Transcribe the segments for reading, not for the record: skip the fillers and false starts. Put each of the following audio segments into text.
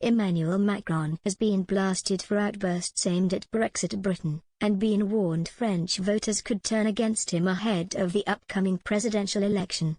Emmanuel Macron has been blasted for outbursts aimed at Brexit Britain, and been warned French voters could turn against him ahead of the upcoming presidential election.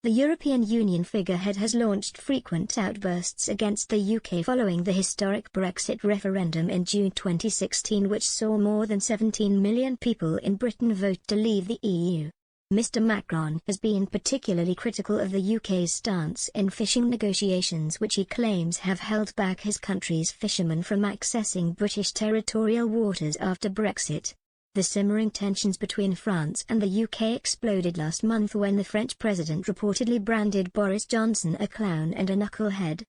The European Union figurehead has launched frequent outbursts against the UK following the historic Brexit referendum in June 2016, which saw more than 17 million people in Britain vote to leave the EU. Mr. Macron has been particularly critical of the UK's stance in fishing negotiations, which he claims have held back his country's fishermen from accessing British territorial waters after Brexit. The simmering tensions between France and the UK exploded last month when the French president reportedly branded Boris Johnson a clown and a knucklehead.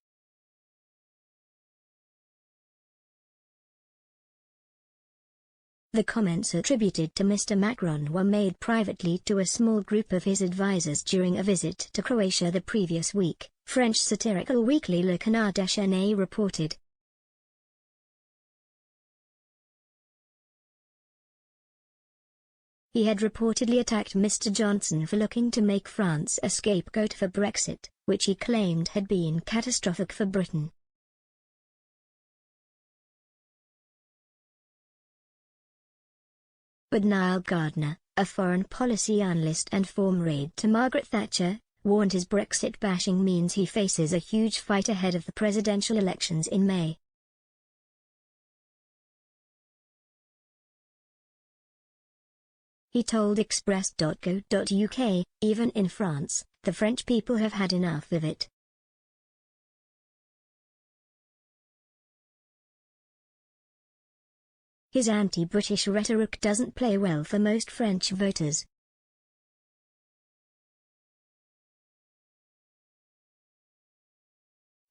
The comments attributed to Mr. Macron were made privately to a small group of his advisers during a visit to Croatia the previous week, French satirical weekly Le rned reported. He had reportedly attacked Mr. Johnson for looking to make France a scapegoat for Brexit, which he claimed had been catastrophic for Britain. But Niall Gardner, a foreign policy analyst and former aide to Margaret Thatcher, warned his Brexit bashing means he faces a huge fight ahead of the presidential elections in May. He told Express.co.uk, even in France, the French people have had enough of it. His anti-British rhetoric doesn't play well for most French voters.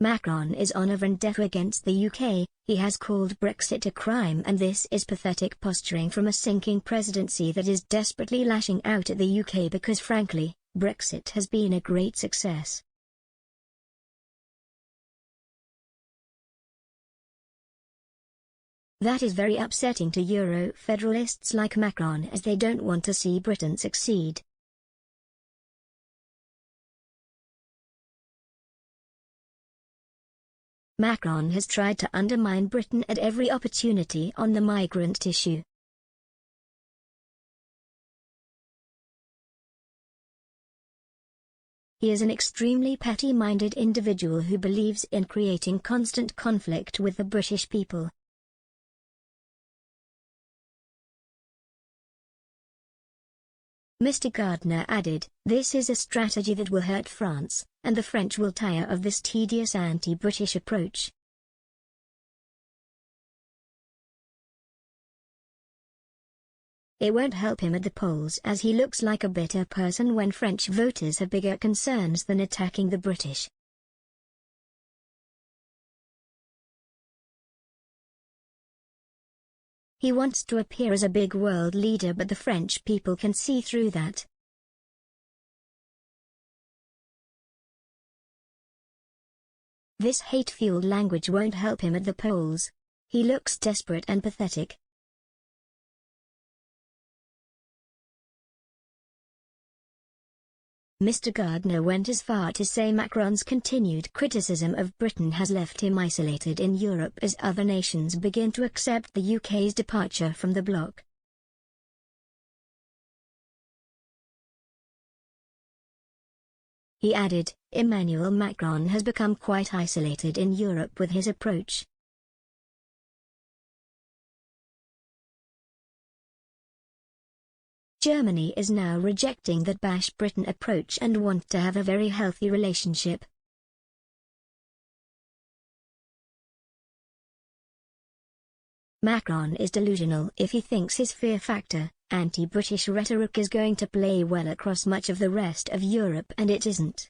Macron is on a vendetta against the UK. He has called Brexit a crime, and this is pathetic posturing from a sinking presidency that is desperately lashing out at the UK because frankly, Brexit has been a great success. That is very upsetting to Euro-federalists like Macron, as they don't want to see Britain succeed. Macron has tried to undermine Britain at every opportunity on the migrant issue. He is an extremely petty-minded individual who believes in creating constant conflict with the British people. Mr. Gardner added, "This is a strategy that will hurt France, and the French will tire of this tedious anti-British approach." It won't help him at the polls, as he looks like a bitter person when French voters have bigger concerns than attacking the British. He wants to appear as a big world leader, but the French people can see through that. This hate-fueled language won't help him at the polls. He looks desperate and pathetic. Mr. Gardner went as far to say Macron's continued criticism of Britain has left him isolated in Europe as other nations begin to accept the UK's departure from the bloc. He added, "Emmanuel Macron has become quite isolated in Europe with his approach. Germany is now rejecting that bash Britain approach and want to have a very healthy relationship." Macron is delusional if he thinks his fear factor, anti-British rhetoric is going to play well across much of the rest of Europe, and it isn't.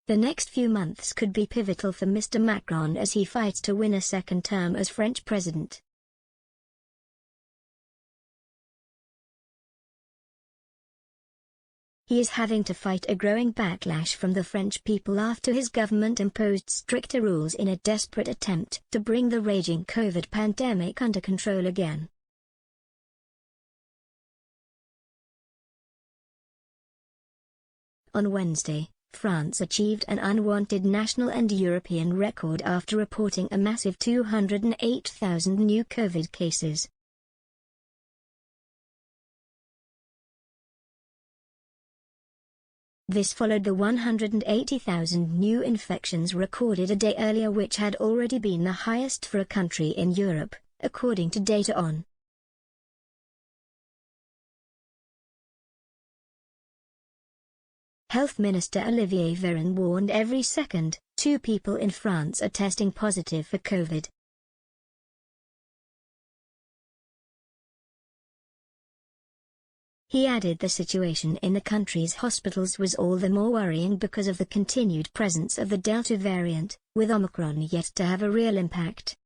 The next few months could be pivotal for Mr. Macron as he fights to win a second term as French president. He is having to fight a growing backlash from the French people after his government imposed stricter rules in a desperate attempt to bring the raging COVID pandemic under control again. On Wednesday, France achieved an unwanted national and European record after reporting a massive 208,000 new COVID cases. This followed the 180,000 new infections recorded a day earlier, which had already been the highest for a country in Europe, according to data on. Health Minister Olivier Véran warned every second, 2 people in France are testing positive for COVID. He added the situation in the country's hospitals was all the more worrying because of the continued presence of the Delta variant, with Omicron yet to have a real impact.